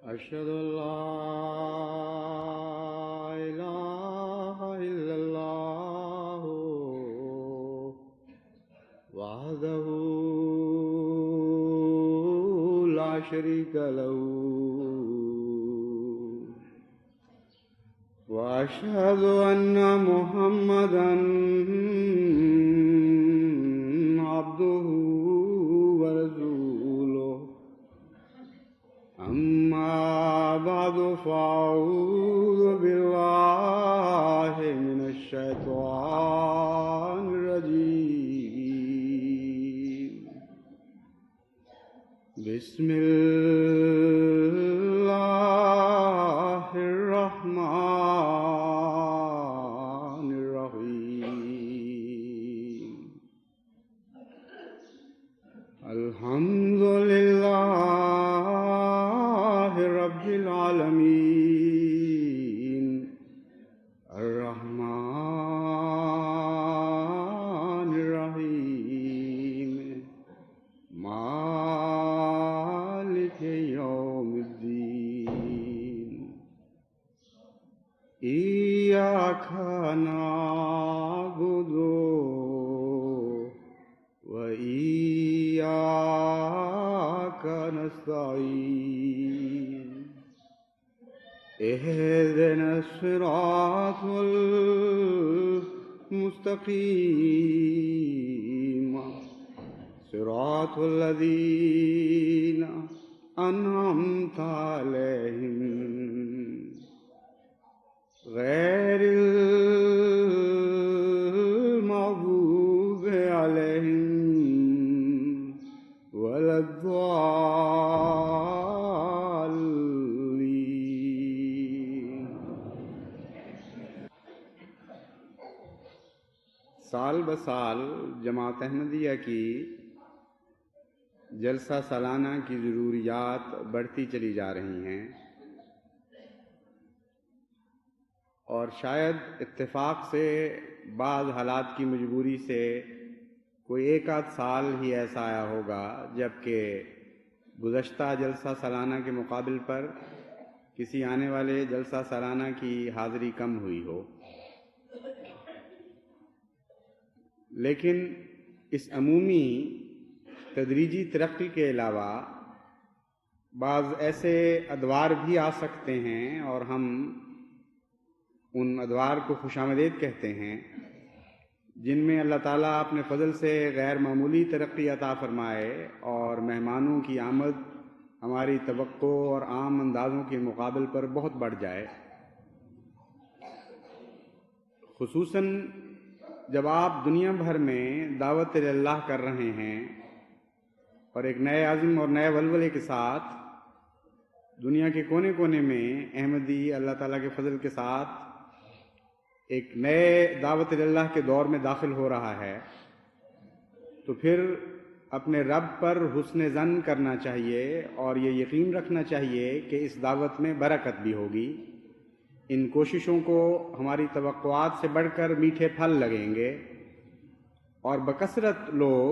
أشهد أن لا إله إلا الله وحده لا شريك له وأشهد أن محمدا عبده ورسوله أما بعد فأعوذ بالله من الشيطان الرجيم بسم الله الرحمن الرحيم الحمد لله رب العالمين الرحمن الرحيم مالك يوم الدين إياك نعبد وإياك نستعين اهدنا الصراط المستقيم صراط الذين أنعمت عليهم غير المغضوب عليهم ولا الضالين۔ سال بسال جماعت احمدیہ کی جلسہ سالانہ کی ضروریات بڑھتی چلی جا رہی ہیں، اور شاید اتفاق سے بعض حالات کی مجبوری سے کوئی ایک آدھ سال ہی ایسا آیا ہوگا جبکہ گزشتہ جلسہ سالانہ کے مقابل پر کسی آنے والے جلسہ سالانہ کی حاضری کم ہوئی ہو، لیکن اس عمومی تدریجی ترقی کے علاوہ بعض ایسے ادوار بھی آ سکتے ہیں، اور ہم ان ادوار کو خوش آمدید کہتے ہیں، جن میں اللہ تعالیٰ اپنے فضل سے غیر معمولی ترقی عطا فرمائے اور مہمانوں کی آمد ہماری توقع اور عام اندازوں کے مقابل پر بہت بڑھ جائے، خصوصاً جب آپ دنیا بھر میں دعوت اللہ کر رہے ہیں اور ایک نئے عزم اور نئے ولولے کے ساتھ دنیا کے کونے کونے میں احمدی اللہ تعالیٰ کے فضل کے ساتھ ایک نئے دعوت اللہ کے دور میں داخل ہو رہا ہے، تو پھر اپنے رب پر حسن ظن کرنا چاہیے اور یہ یقین رکھنا چاہیے کہ اس دعوت میں برکت بھی ہوگی، ان کوششوں کو ہماری توقعات سے بڑھ کر میٹھے پھل لگیں گے، اور بکثرت لوگ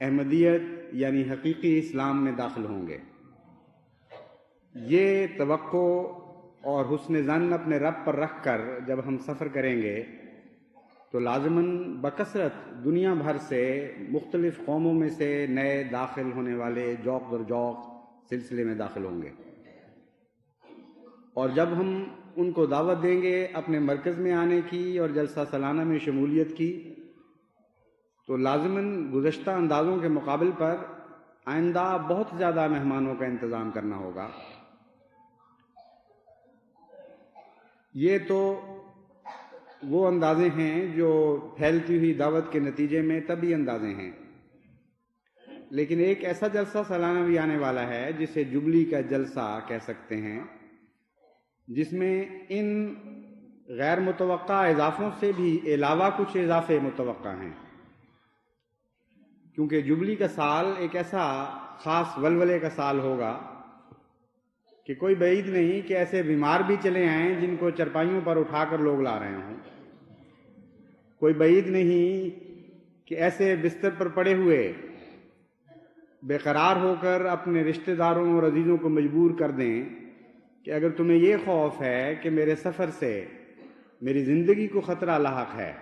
احمدیت یعنی حقیقی اسلام میں داخل ہوں گے۔ یہ توقع اور حسن ظن اپنے رب پر رکھ کر جب ہم سفر کریں گے تو لازماً بکثرت دنیا بھر سے مختلف قوموں میں سے نئے داخل ہونے والے ذوق در ذوق سلسلے میں داخل ہوں گے، اور جب ہم ان کو دعوت دیں گے اپنے مرکز میں آنے کی اور جلسہ سالانہ میں شمولیت کی، تو لازماً گزشتہ اندازوں کے مقابل پر آئندہ بہت زیادہ مہمانوں کا انتظام کرنا ہوگا۔ یہ تو وہ اندازے ہیں جو پھیلتی ہوئی دعوت کے نتیجے میں طبی اندازے ہیں، لیکن ایک ایسا جلسہ سالانہ بھی آنے والا ہے جسے جبلی کا جلسہ کہہ سکتے ہیں، جس میں ان غیر متوقع اضافوں سے بھی علاوہ کچھ اضافے متوقع ہیں، کیونکہ جبلی کا سال ایک ایسا خاص ولولے کا سال ہوگا کہ کوئی بعید نہیں کہ ایسے بیمار بھی چلے آئیں جن کو چرپائیوں پر اٹھا کر لوگ لا رہے ہوں، کوئی بعید نہیں کہ ایسے بستر پر پڑے ہوئے بے قرار ہو کر اپنے رشتہ داروں اور عزیزوں کو مجبور کر دیں کہ اگر تمہیں یہ خوف ہے کہ میرے سفر سے میری زندگی کو خطرہ لاحق ہے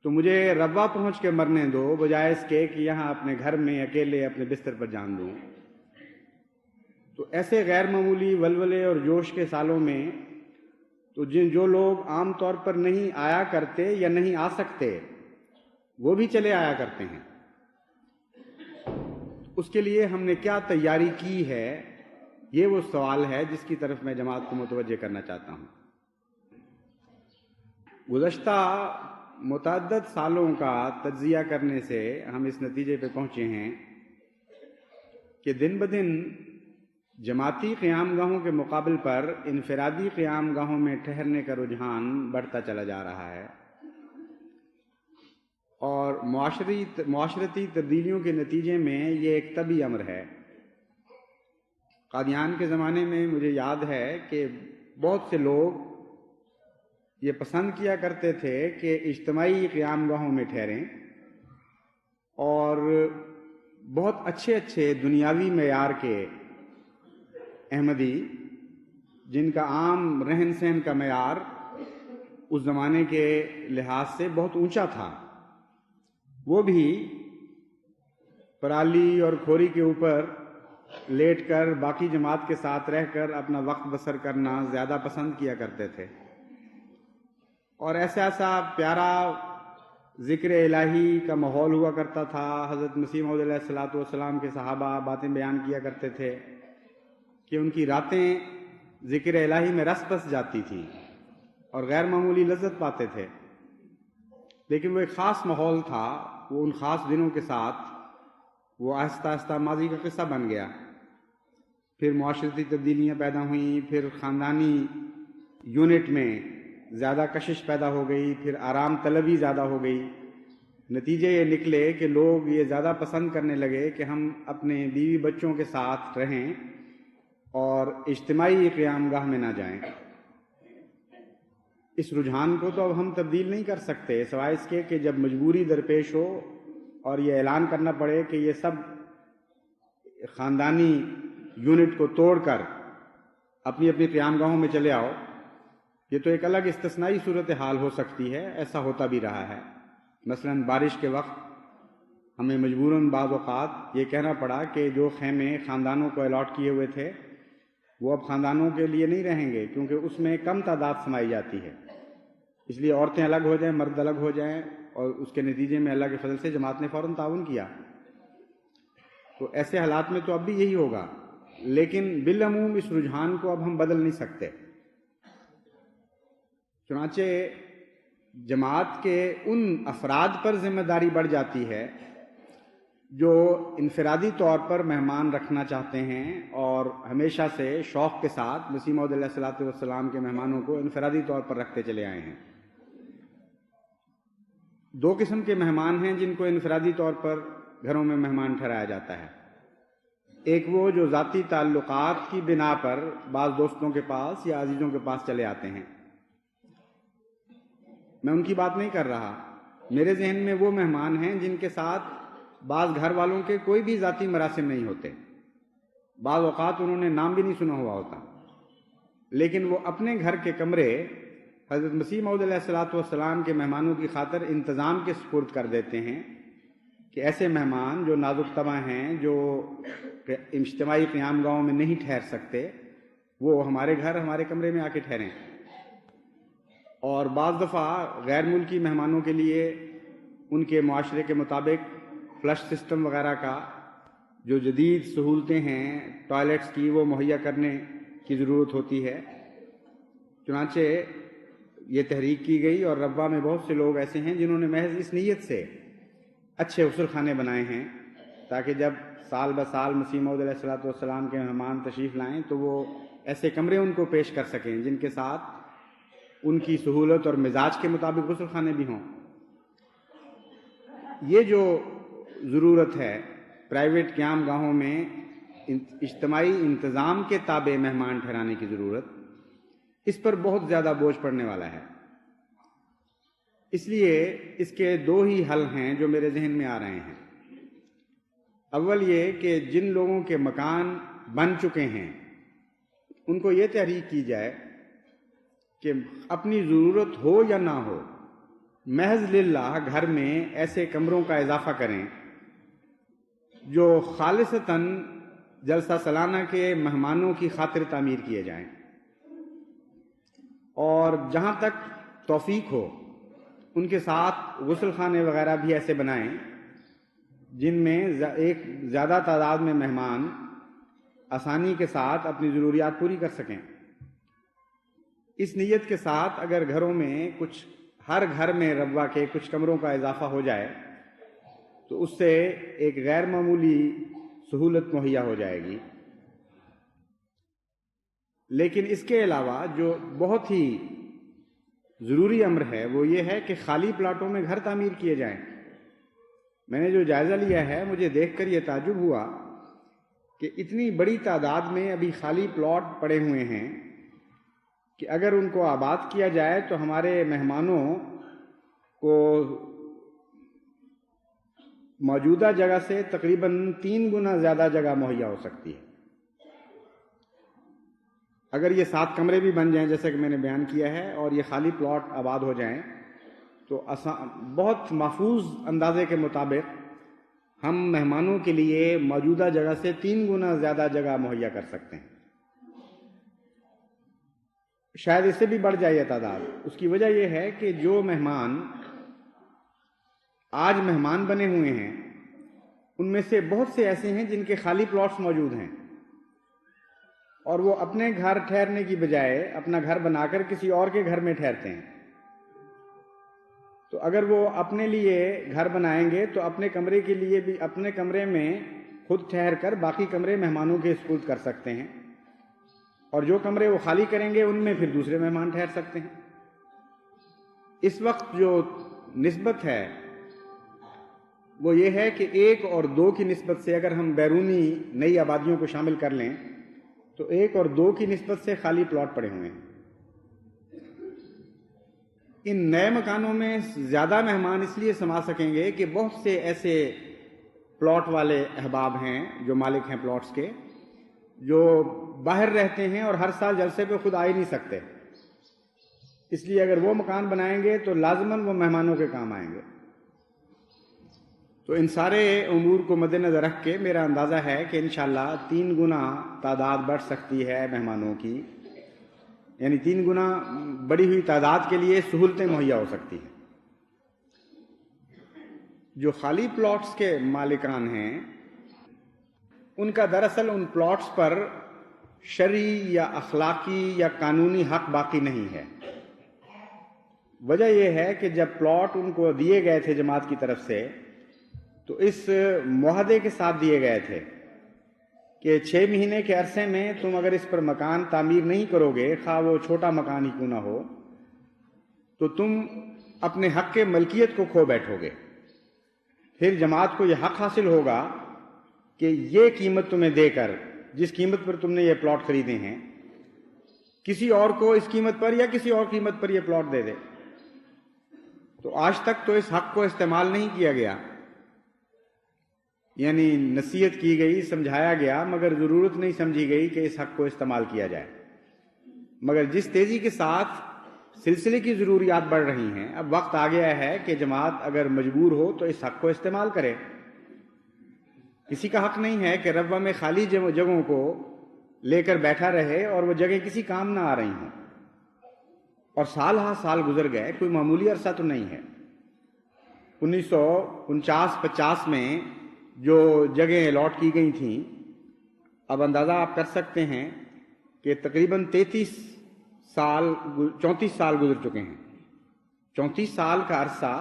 تو مجھے ربوہ پہنچ کے مرنے دو بجائے اس کے کہ یہاں اپنے گھر میں اکیلے اپنے بستر پر جان دوں۔ تو ایسے غیر معمولی ولولے اور جوش کے سالوں میں تو جو لوگ عام طور پر نہیں آیا کرتے یا نہیں آ سکتے وہ بھی چلے آیا کرتے ہیں۔ اس کے لیے ہم نے کیا تیاری کی ہے، یہ وہ سوال ہے جس کی طرف میں جماعت کو متوجہ کرنا چاہتا ہوں۔ گزشتہ متعدد سالوں کا تجزیہ کرنے سے ہم اس نتیجے پہ پہنچے ہیں کہ دن بدن جماعتی قیام گاہوں کے مقابل پر انفرادی قیام گاہوں میں ٹھہرنے کا رجحان بڑھتا چلا جا رہا ہے، اور معاشرتی تبدیلیوں کے نتیجے میں یہ ایک طبی امر ہے۔ قادیان کے زمانے میں مجھے یاد ہے کہ بہت سے لوگ یہ پسند کیا کرتے تھے کہ اجتماعی قیام گاہوں میں ٹھہریں، اور بہت اچھے اچھے دنیاوی معیار کے احمدی جن کا عام رہن سہن کا معیار اس زمانے کے لحاظ سے بہت اونچا تھا، وہ بھی پرالی اور کھوری کے اوپر لیٹ کر باقی جماعت کے ساتھ رہ کر اپنا وقت بسر کرنا زیادہ پسند کیا کرتے تھے، اور ایسا پیارا ذکر الہی کا ماحول ہوا کرتا تھا۔ حضرت مسیح موعود علیہ الصلوۃ والسلام کے صحابہ باتیں بیان کیا کرتے تھے کہ ان کی راتیں ذکر الہی میں رس بس جاتی تھیں اور غیر معمولی لذت پاتے تھے، لیکن وہ ایک خاص ماحول تھا، وہ ان خاص دنوں کے ساتھ وہ آہستہ آہستہ ماضی کا قصہ بن گیا۔ پھر معاشرتی تبدیلیاں پیدا ہوئیں، پھر خاندانی یونٹ میں زیادہ کشش پیدا ہو گئی، پھر آرام طلبی زیادہ ہو گئی۔ نتیجے یہ نکلے کہ لوگ یہ زیادہ پسند کرنے لگے کہ ہم اپنے بیوی بچوں کے ساتھ رہیں اور اجتماعی قیام گاہ میں نہ جائیں۔ اس رجحان کو تو اب ہم تبدیل نہیں کر سکتے سوائے اس کے کہ جب مجبوری درپیش ہو اور یہ اعلان کرنا پڑے کہ یہ سب خاندانی یونٹ کو توڑ کر اپنی اپنی قیام گاہوں میں چلے آؤ۔ یہ تو ایک الگ استثنائی صورتحال ہو سکتی ہے، ایسا ہوتا بھی رہا ہے۔ مثلا بارش کے وقت ہمیں مجبوراً بعض اوقات یہ کہنا پڑا کہ جو خیمے خاندانوں کو الاٹ کیے ہوئے تھے وہ اب خاندانوں کے لیے نہیں رہیں گے، کیونکہ اس میں کم تعداد سمائی جاتی ہے، اس لیے عورتیں الگ ہو جائیں، مرد الگ ہو جائیں، اور اس کے نتیجے میں اللہ کے فضل سے جماعت نے فوراً تعاون کیا۔ تو ایسے حالات میں تو اب بھی یہی ہوگا، لیکن بالعموم اس رجحان کو اب ہم بدل نہیں سکتے۔ چنانچہ جماعت کے ان افراد پر ذمہ داری بڑھ جاتی ہے جو انفرادی طور پر مہمان رکھنا چاہتے ہیں اور ہمیشہ سے شوق کے ساتھ مسیح موعود علیہ الصلوۃ والسلام کے مہمانوں کو انفرادی طور پر رکھتے چلے آئے ہیں۔ دو قسم کے مہمان ہیں جن کو انفرادی طور پر گھروں میں مہمان ٹھہرایا جاتا ہے۔ ایک وہ جو ذاتی تعلقات کی بنا پر بعض دوستوں کے پاس یا عزیزوں کے پاس چلے آتے ہیں، میں ان کی بات نہیں کر رہا، میرے ذہن میں وہ مہمان ہیں جن کے ساتھ بعض گھر والوں کے کوئی بھی ذاتی مراسم نہیں ہوتے، بعض اوقات انہوں نے نام بھی نہیں سنا ہوا ہوتا، لیکن وہ اپنے گھر کے کمرے حضرت مسیح موعود علیہ الصلوۃ والسلام کے مہمانوں کی خاطر انتظام کے سپرد کر دیتے ہیں کہ ایسے مہمان جو نازک طبع ہیں، جو اجتماعی قیام گاہوں میں نہیں ٹھہر سکتے، وہ ہمارے گھر ہمارے کمرے میں آ کے ٹھہریں۔ اور بعض دفعہ غیر ملکی مہمانوں کے لیے ان کے معاشرے کے مطابق فلش سسٹم وغیرہ کا جو جدید سہولتیں ہیں ٹوائلٹس کی وہ مہیا کرنے کی ضرورت ہوتی ہے۔ چنانچہ یہ تحریک کی گئی اور ربوہ میں بہت سے لوگ ایسے ہیں جنہوں نے محض اس نیت سے اچھے غسل خانے بنائے ہیں تاکہ جب سال بسال مسیح موعود علیہ الصلوۃ والسلام کے مہمان تشریف لائیں تو وہ ایسے کمرے ان کو پیش کر سکیں جن کے ساتھ ان کی سہولت اور مزاج کے مطابق غسل خانے بھی ہوں۔ یہ جو ضرورت ہے پرائیویٹ قیام گاہوں میں اجتماعی انتظام کے تابع مہمان ٹھہرانے کی ضرورت، اس پر بہت زیادہ بوجھ پڑنے والا ہے۔ اس لیے اس کے دو ہی حل ہیں جو میرے ذہن میں آ رہے ہیں۔ اول یہ کہ جن لوگوں کے مکان بن چکے ہیں ان کو یہ تحریک کی جائے کہ اپنی ضرورت ہو یا نہ ہو محض للہ گھر میں ایسے کمروں کا اضافہ کریں جو خالصتاً جلسہ سالانہ کے مہمانوں کی خاطر تعمیر کیے جائیں، اور جہاں تک توفیق ہو ان کے ساتھ غسل خانے وغیرہ بھی ایسے بنائیں جن میں ایک زیادہ تعداد میں مہمان آسانی کے ساتھ اپنی ضروریات پوری کر سکیں۔ اس نیت کے ساتھ اگر گھروں میں ہر گھر میں ربوہ کے کچھ کمروں کا اضافہ ہو جائے تو اس سے ایک غیر معمولی سہولت مہیا ہو جائے گی۔ لیکن اس کے علاوہ جو بہت ہی ضروری امر ہے وہ یہ ہے کہ خالی پلاٹوں میں گھر تعمیر کیے جائیں۔ میں نے جو جائزہ لیا ہے مجھے دیکھ کر یہ تعجب ہوا کہ اتنی بڑی تعداد میں ابھی خالی پلاٹ پڑے ہوئے ہیں کہ اگر ان کو آباد کیا جائے تو ہمارے مہمانوں کو موجودہ جگہ سے تقریباً 3 گنا زیادہ جگہ مہیا ہو سکتی ہے۔ اگر یہ 7 کمرے بھی بن جائیں جیسے کہ میں نے بیان کیا ہے اور یہ خالی پلاٹ آباد ہو جائیں تو بہت محفوظ اندازے کے مطابق ہم مہمانوں کے لیے موجودہ جگہ سے 3 گنا زیادہ جگہ مہیا کر سکتے ہیں۔ شاید اس سے بھی بڑھ جائے یہ تعداد۔ اس کی وجہ یہ ہے کہ جو مہمان آج مہمان بنے ہوئے ہیں ان میں سے بہت سے ایسے ہیں جن کے خالی پلاٹس موجود ہیں اور وہ اپنے گھر ٹھہرنے کی بجائے اپنا گھر بنا کر کسی اور کے گھر میں ٹھہرتے ہیں۔ تو اگر وہ اپنے لیے گھر بنائیں گے تو اپنے کمرے کے لیے بھی اپنے کمرے میں خود ٹھہر کر باقی کمرے مہمانوں کے سپرد کر سکتے ہیں، اور جو کمرے وہ خالی کریں گے ان میں پھر دوسرے مہمان ٹھہر سکتے ہیں۔ اس وقت جو نسبت ہے وہ یہ ہے کہ 1 اور 2 کی نسبت سے اگر ہم بیرونی نئی آبادیوں کو شامل کر لیں تو 1 اور 2 کی نسبت سے خالی پلاٹ پڑے ہوئے ہیں۔ ان نئے مکانوں میں زیادہ مہمان اس لیے سما سکیں گے کہ بہت سے ایسے پلاٹ والے احباب ہیں جو مالک ہیں پلاٹس کے، جو باہر رہتے ہیں اور ہر سال جلسے پہ خود آ ہی نہیں سکتے، اس لیے اگر وہ مکان بنائیں گے تو لازماً وہ مہمانوں کے کام آئیں گے۔ تو ان سارے امور کو مد نظر رکھ کے میرا اندازہ ہے کہ انشاءاللہ 3 گنا تعداد بڑھ سکتی ہے مہمانوں کی، یعنی 3 گنا بڑی ہوئی تعداد کے لیے سہولتیں مہیا ہو سکتی ہیں۔ جو خالی پلاٹس کے مالکان ہیں ان کا دراصل ان پلاٹس پر شرعی یا اخلاقی یا قانونی حق باقی نہیں ہے۔ وجہ یہ ہے کہ جب پلاٹ ان کو دیے گئے تھے جماعت کی طرف سے تو اس معاہدے کے ساتھ دیے گئے تھے کہ 6 مہینے کے عرصے میں تم اگر اس پر مکان تعمیر نہیں کرو گے، خواہ وہ چھوٹا مکان ہی کیوں نہ ہو، تو تم اپنے حق کے ملکیت کو کھو بیٹھو گے۔ پھر جماعت کو یہ حق حاصل ہوگا کہ یہ قیمت تمہیں دے کر، جس قیمت پر تم نے یہ پلاٹ خریدے ہیں، کسی اور کو اس قیمت پر یا کسی اور قیمت پر یہ پلاٹ دے دے۔ تو آج تک تو اس حق کو استعمال نہیں کیا گیا، یعنی نصیحت کی گئی، سمجھایا گیا، مگر ضرورت نہیں سمجھی گئی کہ اس حق کو استعمال کیا جائے۔ مگر جس تیزی کے ساتھ سلسلے کی ضروریات بڑھ رہی ہیں، اب وقت آ گیا ہے کہ جماعت اگر مجبور ہو تو اس حق کو استعمال کرے۔ کسی کا حق نہیں ہے کہ ربوہ میں خالی جگہوں کو لے کر بیٹھا رہے اور وہ جگہیں کسی کام نہ آ رہی ہوں، اور سال ہا سال گزر گئے، کوئی معمولی عرصہ تو نہیں ہے۔ 1949-50 میں جو جگہیں الاٹ کی گئی تھیں، اب اندازہ آپ کر سکتے ہیں کہ تقریباً 34 سال گزر چکے ہیں۔ 34 سال کا عرصہ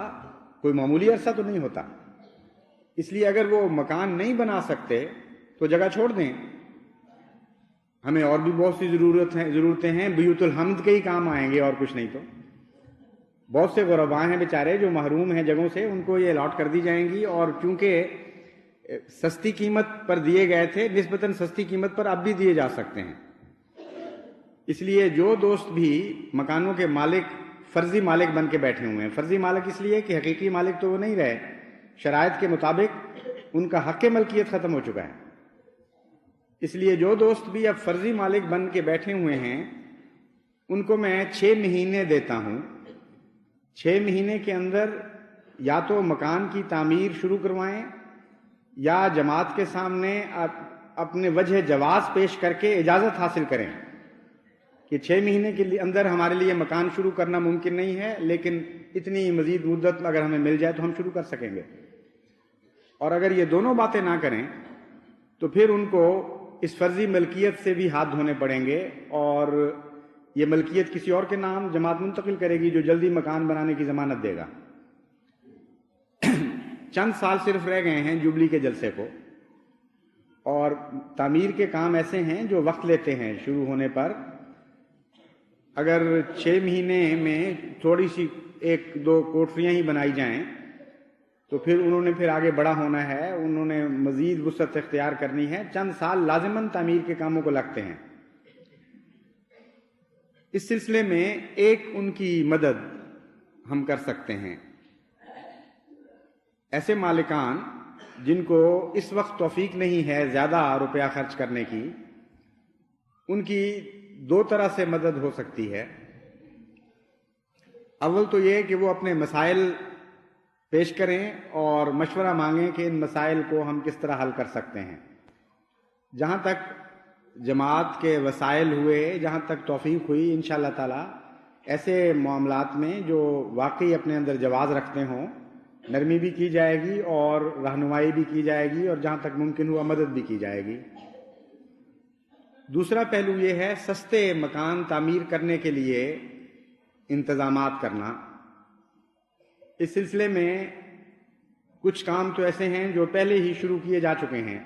کوئی معمولی عرصہ تو نہیں ہوتا، اس لیے اگر وہ مکان نہیں بنا سکتے تو جگہ چھوڑ دیں۔ ہمیں اور بھی بہت سی ضرورتیں ہیں، بیوت الحمد کے ہی کام آئیں گے اور کچھ نہیں۔ تو بہت سے غرباء ہیں بیچارے جو محروم ہیں جگہوں سے، ان کو یہ الاٹ کر دی جائیں گی، اور چونکہ سستی قیمت پر دیے گئے تھے، نسبتاً سستی قیمت پر اب بھی دیے جا سکتے ہیں۔ اس لیے جو دوست بھی مکانوں کے مالک، فرضی مالک بن کے بیٹھے ہوئے ہیں، فرضی مالک اس لیے کہ حقیقی مالک تو وہ نہیں رہے، شرائط کے مطابق ان کا حق ملکیت ختم ہو چکا ہے، اس لیے جو دوست بھی اب فرضی مالک بن کے بیٹھے ہوئے ہیں ان کو میں 6 مہینے دیتا ہوں. 6 مہینے کے اندر یا تو مکان کی تعمیر شروع کروائیں یا جماعت کے سامنے اپنے وجہ جواز پیش کر کے اجازت حاصل کریں کہ 6 مہینے کے اندر ہمارے لیے مکان شروع کرنا ممکن نہیں ہے، لیکن اتنی مزید مدت اگر ہمیں مل جائے تو ہم شروع کر سکیں گے. اور اگر یہ دونوں باتیں نہ کریں تو پھر ان کو اس فرضی ملکیت سے بھی ہاتھ دھونے پڑیں گے، اور یہ ملکیت کسی اور کے نام جماعت منتقل کرے گی جو جلدی مکان بنانے کی ضمانت دے گا. چند سال صرف رہ گئے ہیں جوبلی کے جلسے کو، اور تعمیر کے کام ایسے ہیں جو وقت لیتے ہیں شروع ہونے پر. اگر 6 مہینے میں تھوڑی سی 1-2 کوٹریاں ہی بنائی جائیں تو پھر انہوں نے پھر آگے بڑا ہونا ہے، انہوں نے مزید وسعت اختیار کرنی ہے. چند سال لازماً تعمیر کے کاموں کو لگتے ہیں. اس سلسلے میں ایک ان کی مدد ہم کر سکتے ہیں. ایسے مالکان جن کو اس وقت توفیق نہیں ہے زیادہ روپیہ خرچ کرنے کی، ان کی 2 طرح سے مدد ہو سکتی ہے. اول تو یہ کہ وہ اپنے مسائل پیش کریں اور مشورہ مانگیں کہ ان مسائل کو ہم کس طرح حل کر سکتے ہیں. جہاں تک جماعت کے وسائل ہوئے، جہاں تک توفیق ہوئی، انشاءاللہ تعالی ایسے معاملات میں جو واقعی اپنے اندر جواز رکھتے ہوں نرمی بھی کی جائے گی اور رہنمائی بھی کی جائے گی، اور جہاں تک ممکن ہوا مدد بھی کی جائے گی. دوسرا پہلو یہ ہے سستے مکان تعمیر کرنے کے لیے انتظامات کرنا. اس سلسلے میں کچھ کام تو ایسے ہیں جو پہلے ہی شروع کیے جا چکے ہیں.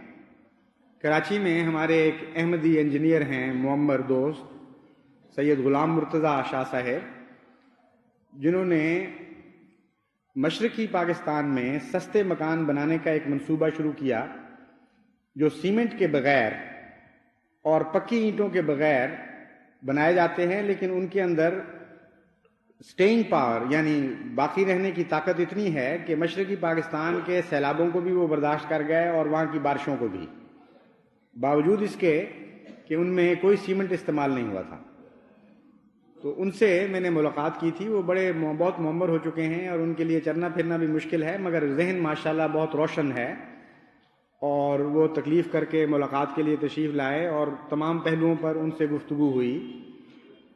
کراچی میں ہمارے ایک احمدی انجینئر ہیں معمر دوست سید غلام مرتضیٰ شاہ صاحب، جنہوں نے مشرقی پاکستان میں سستے مکان بنانے کا ایک منصوبہ شروع کیا جو سیمنٹ کے بغیر اور پکی اینٹوں کے بغیر بنائے جاتے ہیں، لیکن ان کے اندر سٹینگ پاور یعنی باقی رہنے کی طاقت اتنی ہے کہ مشرقی پاکستان کے سیلابوں کو بھی وہ برداشت کر گئے اور وہاں کی بارشوں کو بھی، باوجود اس کے کہ ان میں کوئی سیمنٹ استعمال نہیں ہوا تھا. تو ان سے میں نے ملاقات کی تھی. وہ بہت معمر ہو چکے ہیں اور ان کے لیے چلنا پھرنا بھی مشکل ہے، مگر ذہن ماشاءاللہ بہت روشن ہے، اور وہ تکلیف کر کے ملاقات کے لیے تشریف لائے اور تمام پہلوؤں پر ان سے گفتگو ہوئی.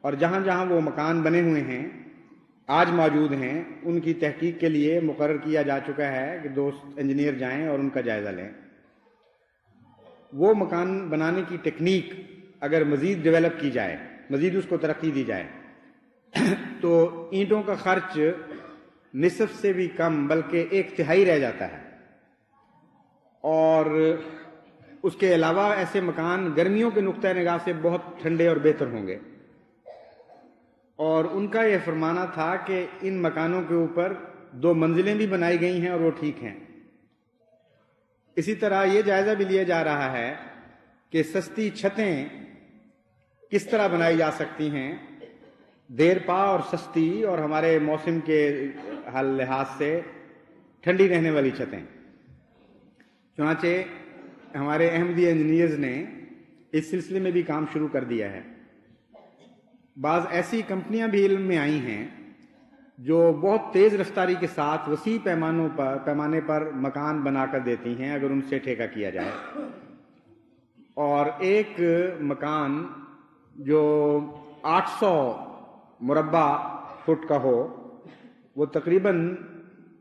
اور جہاں جہاں وہ مکان بنے ہوئے ہیں آج موجود ہیں ان کی تحقیق کے لیے مقرر کیا جا چکا ہے کہ دوست انجینئر جائیں اور ان کا جائزہ لیں. وہ مکان بنانے کی ٹیکنیک اگر مزید ڈیولپ کی جائے، مزید اس کو ترقی دی جائے تو اینٹوں کا خرچ نصف سے بھی کم بلکہ 1/3 رہ جاتا ہے. اور اس کے علاوہ ایسے مکان گرمیوں کے نقطۂ نگاہ سے بہت ٹھنڈے اور بہتر ہوں گے. اور ان کا یہ فرمانا تھا کہ ان مکانوں کے اوپر 2 منزلیں بھی بنائی گئی ہیں اور وہ ٹھیک ہیں. اسی طرح یہ جائزہ بھی لیا جا رہا ہے کہ سستی چھتیں کس طرح بنائی جا سکتی ہیں، دیر پا اور سستی اور ہمارے موسم کے لحاظ سے ٹھنڈی رہنے والی چھتیں. چنانچہ ہمارے احمدی انجینئرز نے اس سلسلے میں بھی کام شروع کر دیا ہے. بعض ایسی کمپنیاں بھی علم میں آئی ہیں جو بہت تیز رفتاری کے ساتھ وسیع پیمانے پر مکان بنا کر دیتی ہیں اگر ان سے ٹھیکہ کیا جائے. اور ایک مکان جو 800 مربع فٹ کا ہو وہ تقریباً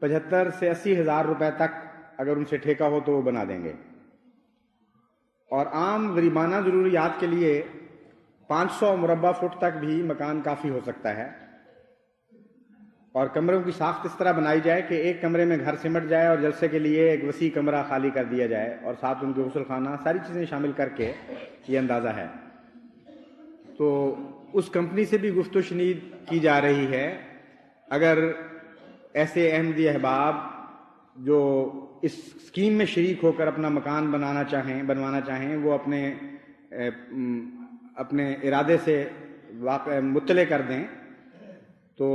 75 سے 80 ہزار روپے تک اگر ان سے ٹھیکہ ہو تو وہ بنا دیں گے. اور عام غریبانہ ضروریات کے لیے 500 مربع فٹ تک بھی مکان کافی ہو سکتا ہے. اور کمروں کی ساخت اس طرح بنائی جائے کہ ایک کمرے میں گھر سمٹ جائے اور جلسے کے لیے ایک وسیع کمرہ خالی کر دیا جائے اور ساتھ ان کے غسل خانہ ساری چیزیں شامل کر کے یہ اندازہ ہے. تو اس کمپنی سے بھی گفت و شنید کی جا رہی ہے. اگر ایسے احمدی احباب جو اس اسکیم میں شریک ہو کر اپنا مکان بنوانا چاہیں وہ اپنے ارادے سے مطلع کر دیں تو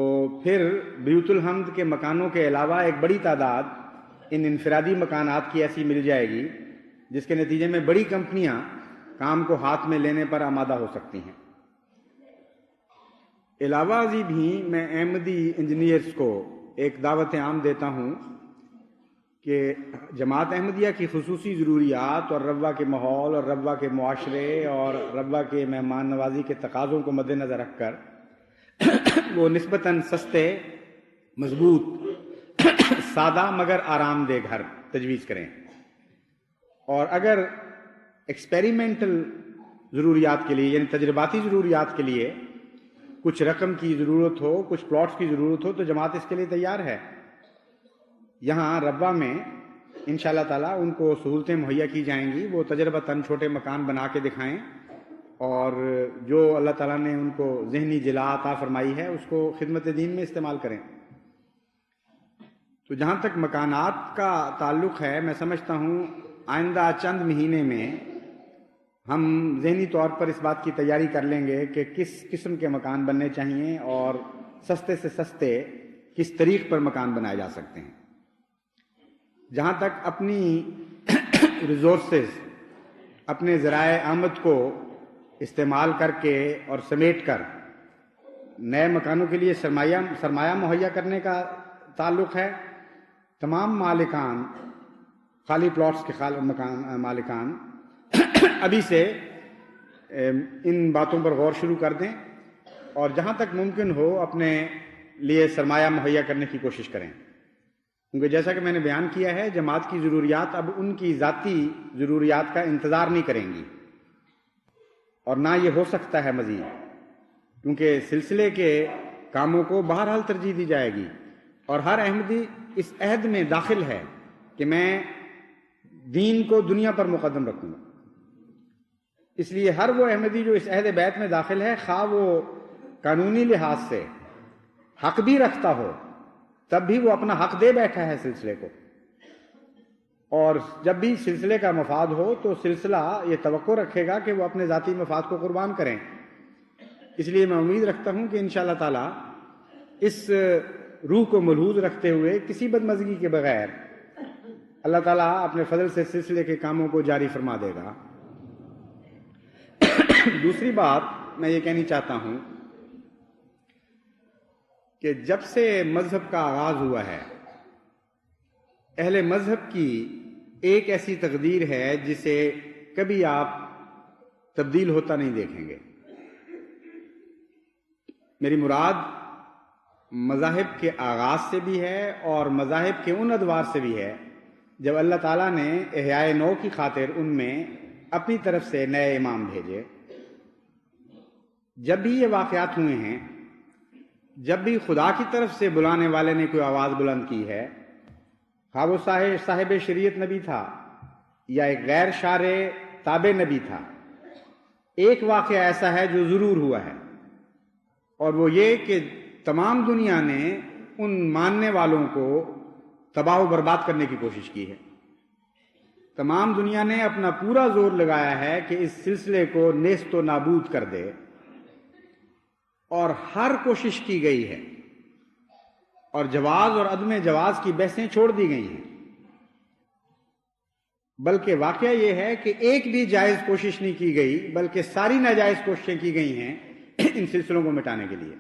پھر بیوت الحمد کے مکانوں کے علاوہ ایک بڑی تعداد ان انفرادی مکانات کی ایسی مل جائے گی جس کے نتیجے میں بڑی کمپنیاں کام کو ہاتھ میں لینے پر آمادہ ہو سکتی ہیں۔ علاوہ ازیں بھی میں احمدی انجینئرز کو ایک دعوت عام دیتا ہوں کہ جماعت احمدیہ کی خصوصی ضروریات اور ربوہ کے ماحول اور ربوہ کے معاشرے اور ربوہ کے مہمان نوازی کے تقاضوں کو مد نظر رکھ کر وہ نسبتاً سستے، مضبوط، سادہ مگر آرام دہ گھر تجویز کریں، اور اگر ایکسپیریمنٹل ضروریات کے لیے یعنی تجرباتی ضروریات کے لیے کچھ رقم کی ضرورت ہو، کچھ پلاٹس کی ضرورت ہو تو جماعت اس کے لیے تیار ہے۔ یہاں ربوہ میں انشاءاللہ تعالیٰ ان کو سہولتیں مہیا کی جائیں گی، وہ تجربتاً چھوٹے مکان بنا کے دکھائیں اور جو اللہ تعالیٰ نے ان کو ذہنی جلا عطا فرمائی ہے اس کو خدمت دین میں استعمال کریں۔ تو جہاں تک مکانات کا تعلق ہے، میں سمجھتا ہوں آئندہ چند مہینے میں ہم ذہنی طور پر اس بات کی تیاری کر لیں گے کہ کس قسم کے مکان بننے چاہیے اور سستے سے سستے کس طریق پر مکان بنائے جا سکتے ہیں۔ جہاں تک اپنی ریسورسز، اپنے ذرائع آمد کو استعمال کر کے اور سمیٹ کر نئے مکانوں کے لیے سرمایہ مہیا کرنے کا تعلق ہے، تمام مالکان، خالی پلاٹس کے مالکان ابھی سے ان باتوں پر غور شروع کر دیں اور جہاں تک ممکن ہو اپنے لیے سرمایہ مہیا کرنے کی کوشش کریں، کیونکہ جیسا کہ میں نے بیان کیا ہے جماعت کی ضروریات اب ان کی ذاتی ضروریات کا انتظار نہیں کریں گی، اور نہ یہ ہو سکتا ہے مزید، کیونکہ سلسلے کے کاموں کو بہرحال ترجیح دی جائے گی، اور ہر احمدی اس عہد میں داخل ہے کہ میں دین کو دنیا پر مقدم رکھوں گا۔ اس لیے ہر وہ احمدی جو اس عہد بیعت میں داخل ہے، خواہ وہ قانونی لحاظ سے حق بھی رکھتا ہو تب بھی وہ اپنا حق دے بیٹھا ہے سلسلے کو، اور جب بھی سلسلے کا مفاد ہو تو سلسلہ یہ توقع رکھے گا کہ وہ اپنے ذاتی مفاد کو قربان کریں۔ اس لیے میں امید رکھتا ہوں کہ انشاءاللہ تعالی اس روح کو ملحوظ رکھتے ہوئے کسی بدمزگی کے بغیر اللہ تعالیٰ اپنے فضل سے سلسلے کے کاموں کو جاری فرما دے گا۔ دوسری بات میں یہ کہنی چاہتا ہوں کہ جب سے مذہب کا آغاز ہوا ہے، اہل مذہب کی ایک ایسی تقدیر ہے جسے کبھی آپ تبدیل ہوتا نہیں دیکھیں گے۔ میری مراد مذاہب کے آغاز سے بھی ہے اور مذاہب کے ان ادوار سے بھی ہے جب اللہ تعالیٰ نے احیاء نو کی خاطر ان میں اپنی طرف سے نئے امام بھیجے۔ جب بھی یہ واقعات ہوئے ہیں، جب بھی خدا کی طرف سے بلانے والے نے کوئی آواز بلند کی ہے، خواہ وہ صاحب شریعت نبی تھا یا ایک غیر شارع تابع نبی تھا، ایک واقعہ ایسا ہے جو ضرور ہوا ہے، اور وہ یہ کہ تمام دنیا نے ان ماننے والوں کو تباہ و برباد کرنے کی کوشش کی ہے۔ تمام دنیا نے اپنا پورا زور لگایا ہے کہ اس سلسلے کو نیست و نابود کر دے، اور ہر کوشش کی گئی ہے، اور جواز اور عدم جواز کی بحثیں چھوڑ دی گئی ہیں، بلکہ واقعہ یہ ہے کہ ایک بھی جائز کوشش نہیں کی گئی بلکہ ساری ناجائز کوششیں کی گئی ہیں ان سلسلوں کو مٹانے کے لیے،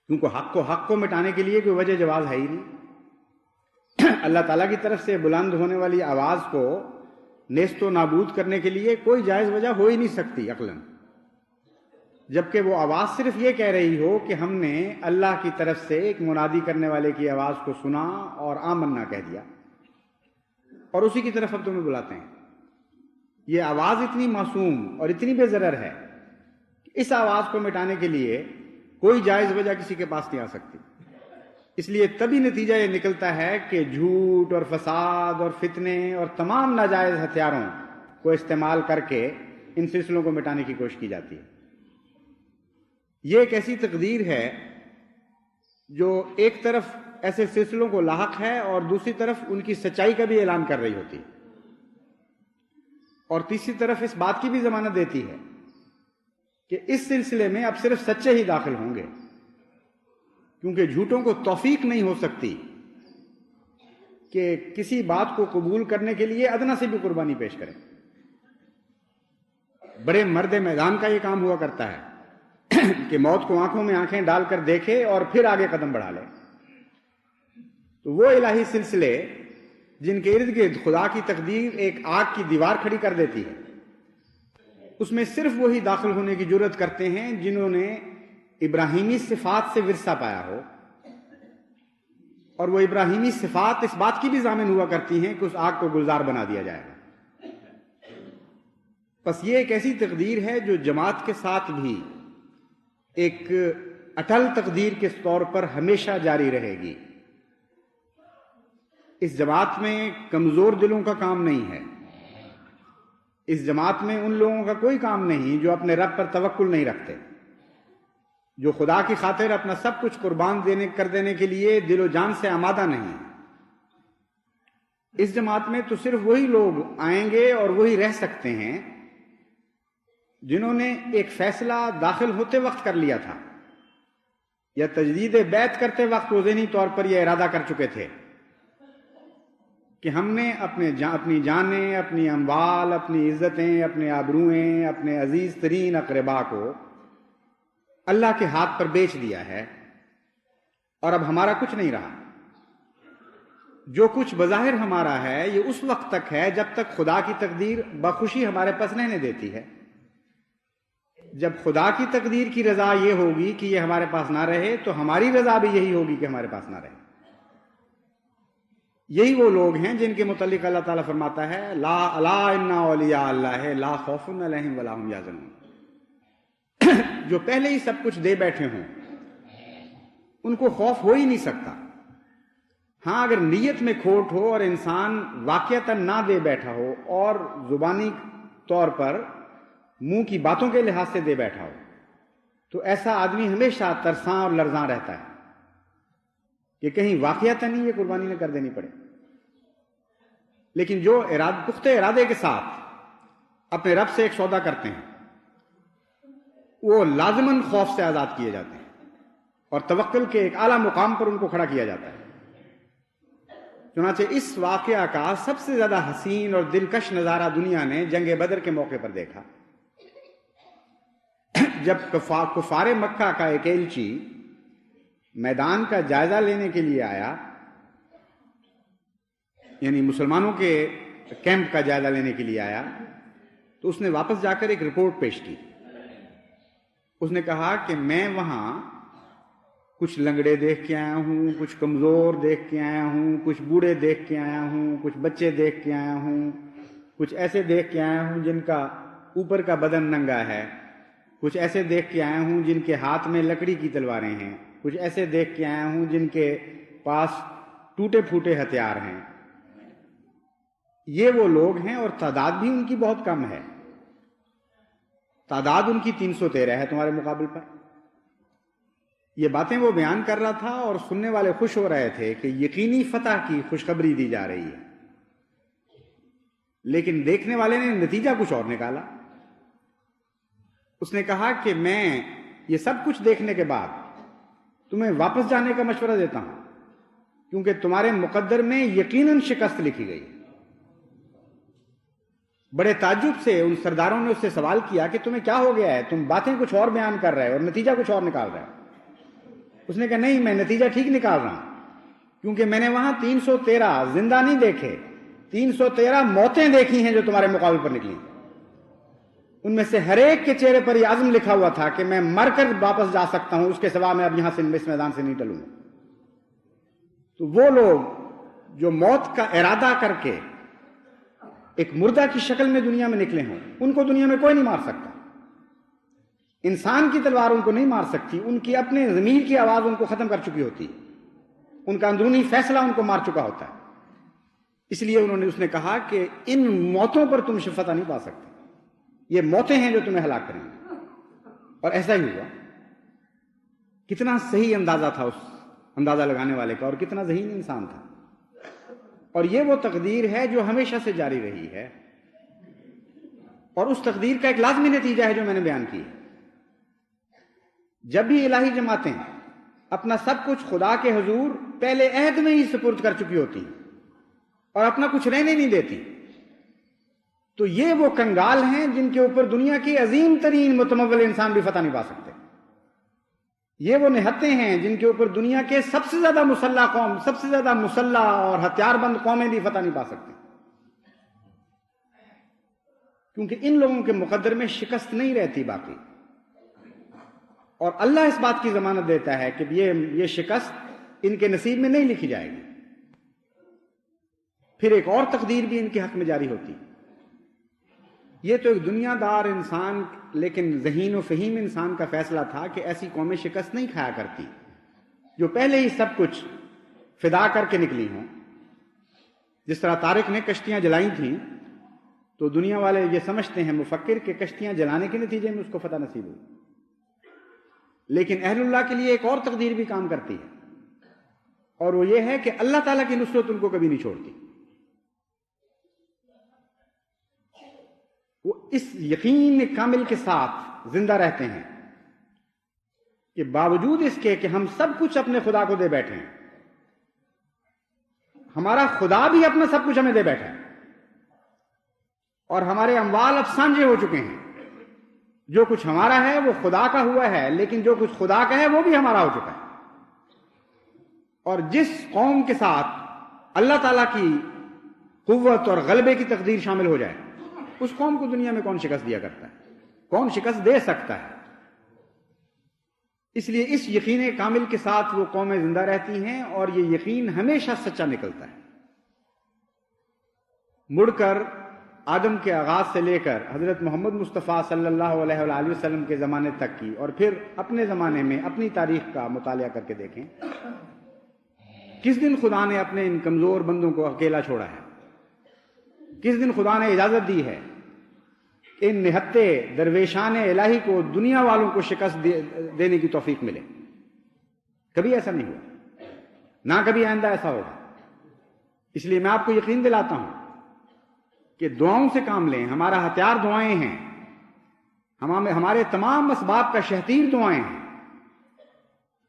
کیونکہ حق کو مٹانے کے لیے کوئی وجہ جواز ہے ہی نہیں۔ اللہ تعالیٰ کی طرف سے بلند ہونے والی آواز کو نیست و نابود کرنے کے لیے کوئی جائز وجہ ہو ہی نہیں سکتی عقلاً، جبکہ وہ آواز صرف یہ کہہ رہی ہو کہ ہم نے اللہ کی طرف سے ایک منادی کرنے والے کی آواز کو سنا اور آمنا کہہ دیا، اور اسی کی طرف اب تمہیں بلاتے ہیں۔ یہ آواز اتنی معصوم اور اتنی بے ضرر ہے کہ اس آواز کو مٹانے کے لیے کوئی جائز وجہ کسی کے پاس نہیں آ سکتی۔ اس لیے تبھی نتیجہ یہ نکلتا ہے کہ جھوٹ اور فساد اور فتنے اور تمام ناجائز ہتھیاروں کو استعمال کر کے ان سلسلوں کو مٹانے کی کوشش کی جاتی ہے۔ یہ ایک ایسی تقدیر ہے جو ایک طرف ایسے سلسلوں کو لاحق ہے اور دوسری طرف ان کی سچائی کا بھی اعلان کر رہی ہوتی ہے، اور تیسری طرف اس بات کی بھی ضمانت دیتی ہے کہ اس سلسلے میں اب صرف سچے ہی داخل ہوں گے، کیونکہ جھوٹوں کو توفیق نہیں ہو سکتی کہ کسی بات کو قبول کرنے کے لیے ادنا سے بھی قربانی پیش کریں۔ بڑے مرد میدان کا یہ کام ہوا کرتا ہے کہ موت کو آنکھوں میں آنکھیں ڈال کر دیکھے اور پھر آگے قدم بڑھا لے۔ تو وہ الہی سلسلے جن کے ارد گرد خدا کی تقدیر ایک آگ کی دیوار کھڑی کر دیتی ہے، اس میں صرف وہی داخل ہونے کی جرات کرتے ہیں جنہوں نے ابراہیمی صفات سے ورثہ پایا ہو، اور وہ ابراہیمی صفات اس بات کی بھی ضامن ہوا کرتی ہیں کہ اس آگ کو گلزار بنا دیا جائے گا۔ بس یہ ایک ایسی تقدیر ہے جو جماعت کے ساتھ بھی ایک اٹل تقدیر کے طور پر ہمیشہ جاری رہے گی۔ اس جماعت میں کمزور دلوں کا کام نہیں ہے، اس جماعت میں ان لوگوں کا کوئی کام نہیں جو اپنے رب پر توکل نہیں رکھتے، جو خدا کی خاطر اپنا سب کچھ قربان کر دینے کے لیے دل و جان سے آمادہ نہیں۔ اس جماعت میں تو صرف وہی لوگ آئیں گے اور وہی رہ سکتے ہیں جنہوں نے ایک فیصلہ داخل ہوتے وقت کر لیا تھا، یا تجدید بیعت کرتے وقت وہ ذہنی طور پر یہ ارادہ کر چکے تھے کہ ہم نے اپنی جانیں، اپنی اموال، اپنی عزتیں، اپنے آبروئیں، اپنے عزیز ترین اقربا کو اللہ کے ہاتھ پر بیچ دیا ہے، اور اب ہمارا کچھ نہیں رہا۔ جو کچھ بظاہر ہمارا ہے یہ اس وقت تک ہے جب تک خدا کی تقدیر بخوشی ہمارے پاس رہنے دیتی ہے۔ جب خدا کی تقدیر کی رضا یہ ہوگی کہ یہ ہمارے پاس نہ رہے تو ہماری رضا بھی یہی ہوگی کہ ہمارے پاس نہ رہے۔ یہی وہ لوگ ہیں جن کے متعلق اللہ تعالیٰ فرماتا ہے لا الا ان اولیاء اللہ لا خوف علیہم ولا هم یحزنون، جو پہلے ہی سب کچھ دے بیٹھے ہوں ان کو خوف ہو ہی نہیں سکتا۔ ہاں اگر نیت میں کھوٹ ہو اور انسان واقعتاً نہ دے بیٹھا ہو اور زبانی طور پر منہ کی باتوں کے لحاظ سے دے بیٹھا ہو تو ایسا آدمی ہمیشہ ترساں اور لرزاں رہتا ہے کہ کہیں واقعتاً ہی یہ قربانی نہ کر دینی پڑے۔ لیکن جو پختہ ارادے کے ساتھ اپنے رب سے ایک سودا کرتے ہیں وہ لازماً خوف سے آزاد کیے جاتے ہیں اور توکل کے ایک اعلیٰ مقام پر ان کو کھڑا کیا جاتا ہے۔ چنانچہ اس واقعہ کا سب سے زیادہ حسین اور دلکش نظارہ دنیا نے جنگ بدر کے موقع پر دیکھا، جب کفار مکہ کا ایک ایلچی میدان کا جائزہ لینے کے لیے آیا، یعنی مسلمانوں کے کیمپ کا جائزہ لینے کے لیے آیا، تو اس نے واپس جا کر ایک رپورٹ پیش کی۔ اس نے کہا کہ میں وہاں کچھ لنگڑے دیکھ کے آیا ہوں، کچھ کمزور دیکھ کے آیا ہوں، کچھ بوڑھے دیکھ کے آیا ہوں، کچھ بچے دیکھ کے آیا ہوں، کچھ ایسے دیکھ کے آیا ہوں جن کا اوپر کا بدن ننگا ہے، کچھ ایسے دیکھ کے آیا ہوں جن کے ہاتھ میں لکڑی کی تلواریں ہیں، کچھ ایسے دیکھ کے آیا ہوں جن کے پاس ٹوٹے پھوٹے ہتھیار ہیں۔ یہ وہ لوگ ہیں اور تعداد بھی ان کی بہت کم ہے، تعداد ان کی 313 ہے تمہارے مقابل پر۔ یہ باتیں وہ بیان کر رہا تھا اور سننے والے خوش ہو رہے تھے کہ یقینی فتح کی خوشخبری دی جا رہی ہے، لیکن دیکھنے والے نے نتیجہ کچھ اور نکالا۔ اس نے کہا کہ میں یہ سب کچھ دیکھنے کے بعد تمہیں واپس جانے کا مشورہ دیتا ہوں، کیونکہ تمہارے مقدر میں یقیناً شکست لکھی گئی۔ بڑے تعجب سے ان سرداروں نے اس سے سوال کیا کہ تمہیں کیا ہو گیا ہے، تم باتیں کچھ اور بیان کر رہے ہو اور نتیجہ کچھ اور نکال رہے ہو۔ اس نے کہا نہیں، میں نتیجہ ٹھیک نکال رہا ہوں، کیونکہ میں نے وہاں 313 زندہ نہیں دیکھے، 313 موتیں دیکھی ہیں جو تمہارے مقابل پر نکلی۔ ان میں سے ہر ایک کے چہرے پر یہ عزم لکھا ہوا تھا کہ میں مر کر واپس جا سکتا ہوں، اس کے سوا میں اب یہاں سے اس میدان سے نہیں ٹلوں گا۔ تو وہ لوگ جو موت کا ارادہ کر کے ایک مردہ کی شکل میں دنیا میں نکلے ہوں، ان کو دنیا میں کوئی نہیں مار سکتا۔ انسان کی تلوار ان کو نہیں مار سکتی، ان کی اپنے ضمیر کی آواز ان کو ختم کر چکی ہوتی، ان کا اندرونی فیصلہ ان کو مار چکا ہوتا ہے۔ اس لیے اس نے کہا کہ ان موتوں پر تم فتح نہیں پا سکتے، یہ موتیں ہیں جو تمہیں ہلاک کریں گے۔ اور ایسا ہی ہوا۔ کتنا صحیح اندازہ تھا اس اندازہ لگانے والے کا، اور کتنا ذہین انسان تھا۔ اور یہ وہ تقدیر ہے جو ہمیشہ سے جاری رہی ہے، اور اس تقدیر کا ایک لازمی نتیجہ ہے جو میں نے بیان کی ہے۔ جب بھی الہی جماعتیں اپنا سب کچھ خدا کے حضور پہلے عہد میں ہی سپرد کر چکی ہوتی ہیں اور اپنا کچھ رہنے نہیں دیتی، تو یہ وہ کنگال ہیں جن کے اوپر دنیا کے عظیم ترین متمول انسان بھی فتح نہیں پا سکتے. یہ وہ نہتے ہیں جن کے اوپر دنیا کے سب سے زیادہ مسلح قوم، سب سے زیادہ مسلح اور ہتھیار بند قومیں بھی فتح نہیں پا سکتی، کیونکہ ان لوگوں کے مقدر میں شکست نہیں رہتی باقی. اور اللہ اس بات کی ضمانت دیتا ہے کہ یہ شکست ان کے نصیب میں نہیں لکھی جائے گی. پھر ایک اور تقدیر بھی ان کے حق میں جاری ہوتی. یہ تو ایک دنیا دار انسان لیکن ذہین و فہیم انسان کا فیصلہ تھا کہ ایسی قومیں شکست نہیں کھایا کرتی جو پہلے ہی سب کچھ فدا کر کے نکلی ہوں. جس طرح طارق نے کشتیاں جلائی تھیں تو دنیا والے یہ سمجھتے ہیں مفکر کہ کشتیاں جلانے کے نتیجے میں اس کو فتح نصیب ہوئی، لیکن اہل اللہ کے لیے ایک اور تقدیر بھی کام کرتی ہے، اور وہ یہ ہے کہ اللہ تعالیٰ کی نصرت ان کو کبھی نہیں چھوڑتی. وہ اس یقین کامل کے ساتھ زندہ رہتے ہیں کہ باوجود اس کے کہ ہم سب کچھ اپنے خدا کو دے بیٹھے ہیں، ہمارا خدا بھی اپنا سب کچھ ہمیں دے بیٹھا ہے، اور ہمارے اموال اب سانجے ہو چکے ہیں. جو کچھ ہمارا ہے وہ خدا کا ہوا ہے، لیکن جو کچھ خدا کا ہے وہ بھی ہمارا ہو چکا ہے. اور جس قوم کے ساتھ اللہ تعالیٰ کی قوت اور غلبے کی تقدیر شامل ہو جائے، اس قوم کو دنیا میں کون شکست دیا کرتا ہے؟ کون شکست دے سکتا ہے؟ اس لیے اس یقین کامل کے ساتھ وہ قومیں زندہ رہتی ہیں، اور یہ یقین ہمیشہ سچا نکلتا ہے. مڑ کر آدم کے آغاز سے لے کر حضرت محمد مصطفیٰ صلی اللہ علیہ وآلہ وسلم کے زمانے تک کی، اور پھر اپنے زمانے میں اپنی تاریخ کا مطالعہ کر کے دیکھیں، کس دن خدا نے اپنے ان کمزور بندوں کو اکیلا چھوڑا ہے؟ کس دن خدا نے اجازت دی ہے ان نہتے درویشان الہی کو دنیا والوں کو شکست دینے کی توفیق ملے؟ کبھی ایسا نہیں ہوا، نہ کبھی آئندہ ایسا ہوگا. اس لیے میں آپ کو یقین دلاتا ہوں کہ دعاؤں سے کام لیں. ہمارا ہتھیار دعائیں ہیں، ہمارے تمام اسباب کا شہتیر دعائیں ہیں.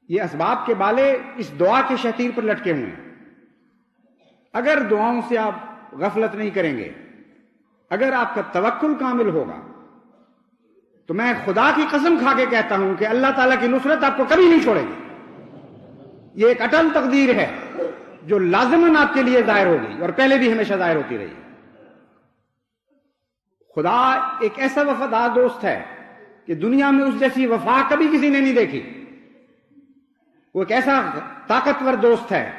یہ اسباب کے بالے اس دعا کے شہتیر پر لٹکے ہوئے ہیں. اگر دعاؤں سے آپ غفلت نہیں کریں گے، اگر آپ کا توکل کامل ہوگا، تو میں خدا کی قسم کھا کے کہتا ہوں کہ اللہ تعالیٰ کی نصرت آپ کو کبھی نہیں چھوڑے گی. یہ ایک اٹل تقدیر ہے جو لازماً آپ کے لیے ظاہر ہوگی، اور پہلے بھی ہمیشہ ظاہر ہوتی رہی. خدا ایک ایسا وفادار دوست ہے کہ دنیا میں اس جیسی وفا کبھی کسی نے نہیں دیکھی. وہ ایک ایسا طاقتور دوست ہے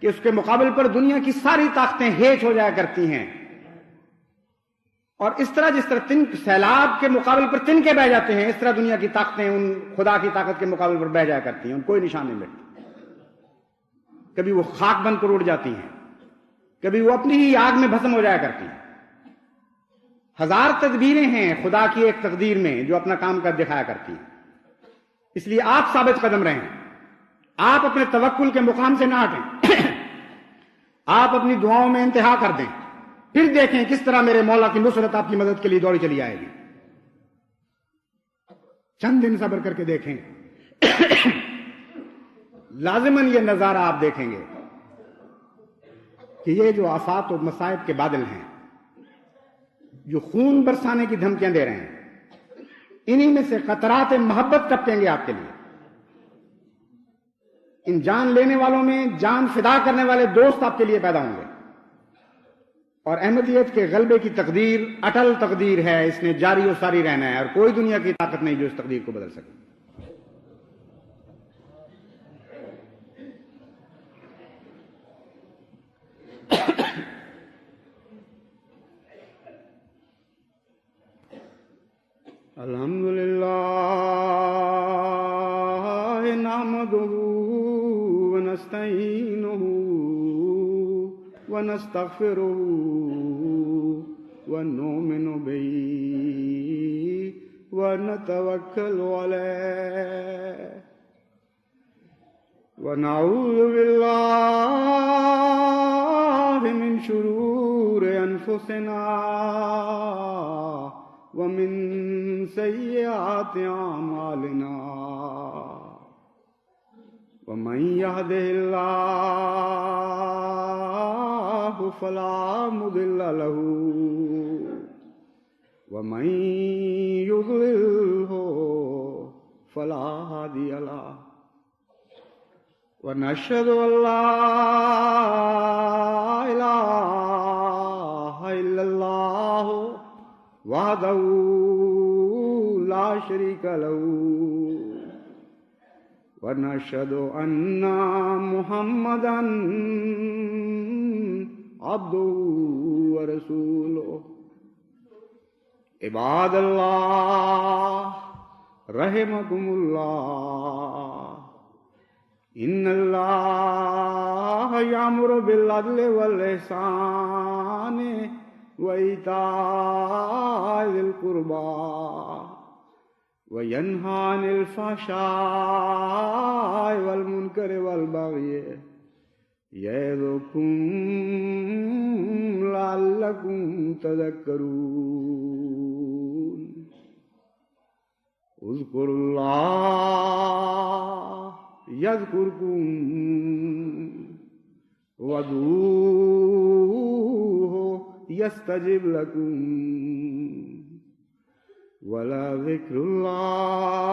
کہ اس کے مقابل پر دنیا کی ساری طاقتیں ہیچ ہو جایا کرتی ہیں، اور اس طرح جس طرح سیلاب کے مقابل پر تنکے بہ جاتے ہیں، اس طرح دنیا کی طاقتیں ان خدا کی طاقت کے مقابل پر بہ جایا کرتی ہیں. ان کوئی نشان نہیں ملتا. کبھی وہ خاک بن کر اڑ جاتی ہیں، کبھی وہ اپنی ہی آگ میں بھسم ہو جایا کرتی ہیں. ہزار تدبیریں ہیں خدا کی ایک تقدیر میں جو اپنا کام کر دکھایا کرتی ہیں. اس لیے آپ ثابت قدم رہیں، آپ اپنے توکل کے مقام سے نہ ہٹیں. آپ اپنی دعاؤں میں انتہا کر دیں، پھر دیکھیں کس طرح میرے مولا کی نصرت آپ کی مدد کے لیے دوڑی چلی آئے گی. چند دن صبر کر کے دیکھیں، لازماً یہ نظارہ آپ دیکھیں گے کہ یہ جو آفات و مصائب کے بادل ہیں، جو خون برسانے کی دھمکیاں دے رہے ہیں، انہی میں سے قطرات محبت ٹپکیں گے آپ کے لیے. ان جان لینے والوں میں جان فدا کرنے والے دوست آپ کے لیے پیدا ہوں گے. اور احمدیت کے غلبے کی تقدیر اٹل تقدیر ہے، اس نے جاری و ساری رہنا ہے، اور کوئی دنیا کی طاقت نہیں جو اس تقدیر کو بدل سکے. الحمدللہ نحمدہ ونستعینہ ونستغفرہ ونؤمن بہ ونتوکل علیہ ونعوذ باللہ من شرور انفسنا ومن سیئات اعمالنا ومن يهده الله فلا مضل له ومن يضلله فلا هادي له ونشهد أن لا إله إلا الله وحده لا شريك له ونشهد أن محمدا عبده ورسوله عباد الله رحمكم الله إن الله يأمر بالعدل والإحسان وإيتاء ذي القربى وينهى عن الفحشاء والمنكر والبغي يعظكم لعلكم تذكرون اذكروا الله يذكركم وادعوه يستجب لكم ولذكر الله